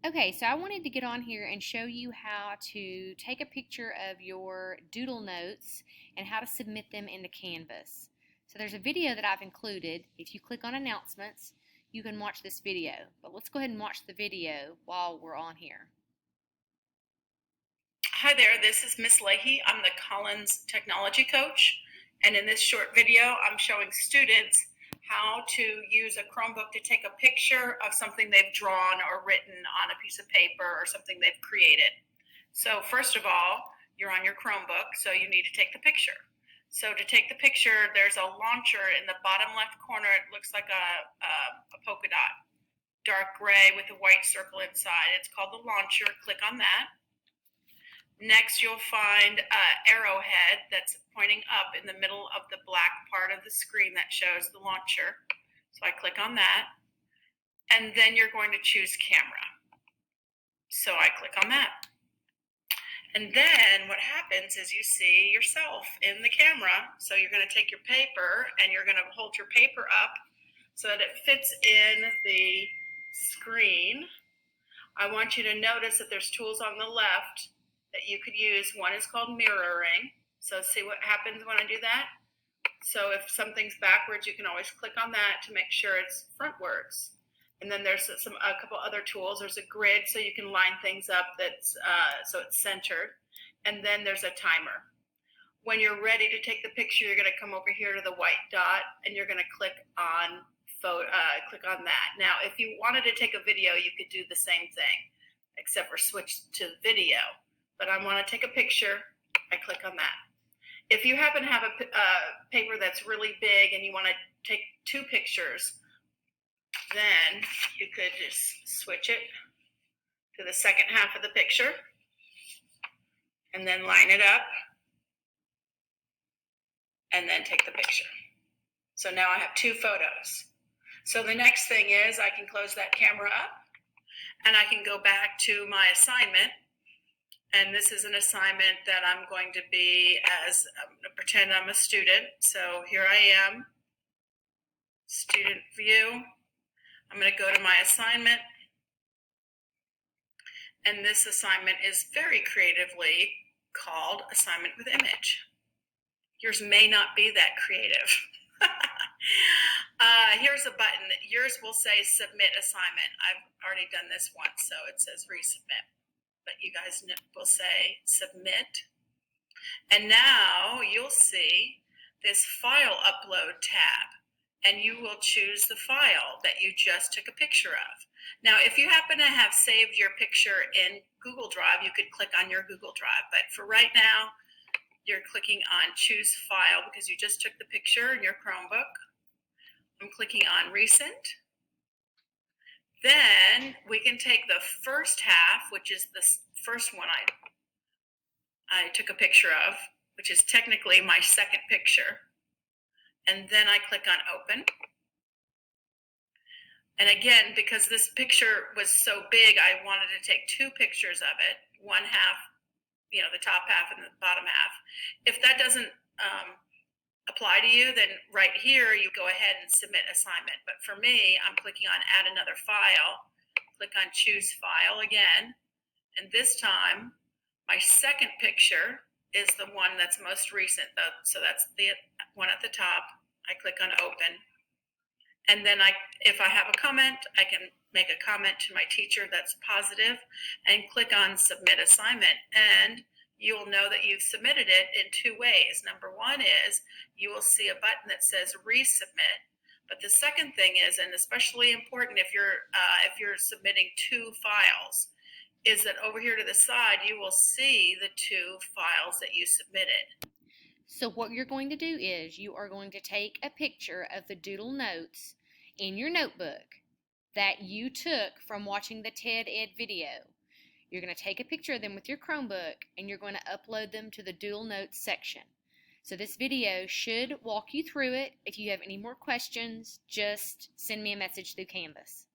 Okay, so I wanted to get on here and show you how to take a picture of your doodle notes and how to submit them into Canvas. So there's a video that I've included. If you click on announcements, you can watch this video. But let's go ahead and watch the video while we're on here. Hi there, this is Miss Leahy. I'm the Collins Technology Coach, and in this short video, I'm showing students how to use a Chromebook to take a picture of something they've drawn or written on a piece of paper or something they've created. So first of all, you're on your Chromebook, so you need to take the picture. So to take the picture, there's a launcher in the bottom left corner. It looks like a polka dot, dark gray with a white circle inside. It's called the launcher. Click on that. Next, you'll find an arrowhead that's pointing up in the middle of the black part of the screen that shows the launcher. So I click on that, and then you're going to choose camera. So I click on that. And then what happens is you see yourself in the camera. So you're going to take your paper and you're going to hold your paper up so that it fits in the screen. I want you to notice that there's tools on the left that you could use. One is called mirroring. So see what happens when I do that? So if something's backwards, you can always click on that to make sure it's frontwards. And then there's a couple other tools. There's a grid so you can line things up that's so it's centered. And then there's a timer. When you're ready to take the picture, you're going to come over here to the white dot and you're going to click on that. Now, if you wanted to take a video, you could do the same thing, except for switch to video. But I want to take a picture, I click on that. If you happen to have a paper that's really big and you want to take two pictures, then you could just switch it to the second half of the picture and then line it up and then take the picture. So now I have two photos. So the next thing is I can close that camera up and I can go back to my assignment. And this is an assignment that I'm going to pretend I'm a student. So here I am, student view. I'm going to go to my assignment. And this assignment is very creatively called Assignment with Image. Yours may not be that creative. Here's a button. Yours will say Submit Assignment. I've already done this once, so it says Resubmit. But you guys will say Submit. And now you'll see this File Upload tab, and you will choose the file that you just took a picture of. Now, if you happen to have saved your picture in Google Drive, you could click on your Google Drive. But for right now, you're clicking on Choose File because you just took the picture in your Chromebook. I'm clicking on Recent. Then we can take the first half, which is the first one I took a picture of, which is technically my second picture. And then I click on Open. And again, because this picture was so big, I wanted to take two pictures of it, one half, the top half and the bottom half. If that doesn't apply to you, then right here you go ahead and submit assignment. But for me, I'm clicking on Add Another File, click on Choose File again, and this time my second picture is the one that's most recent, so that's the one at the top. I click on Open, and then if I have a comment, I can make a comment to my teacher that's positive and click on Submit Assignment, and you'll know that you've submitted it in two ways. Number one is you will see a button that says Resubmit. But the second thing is, and especially important if you're submitting two files, is that over here to the side you will see the two files that you submitted. So what you're going to do is you are going to take a picture of the doodle notes in your notebook that you took from watching the TED Ed video. You're going to take a picture of them with your Chromebook and you're going to upload them to the Doodle Notes section. So this video should walk you through it. If you have any more questions, just send me a message through Canvas.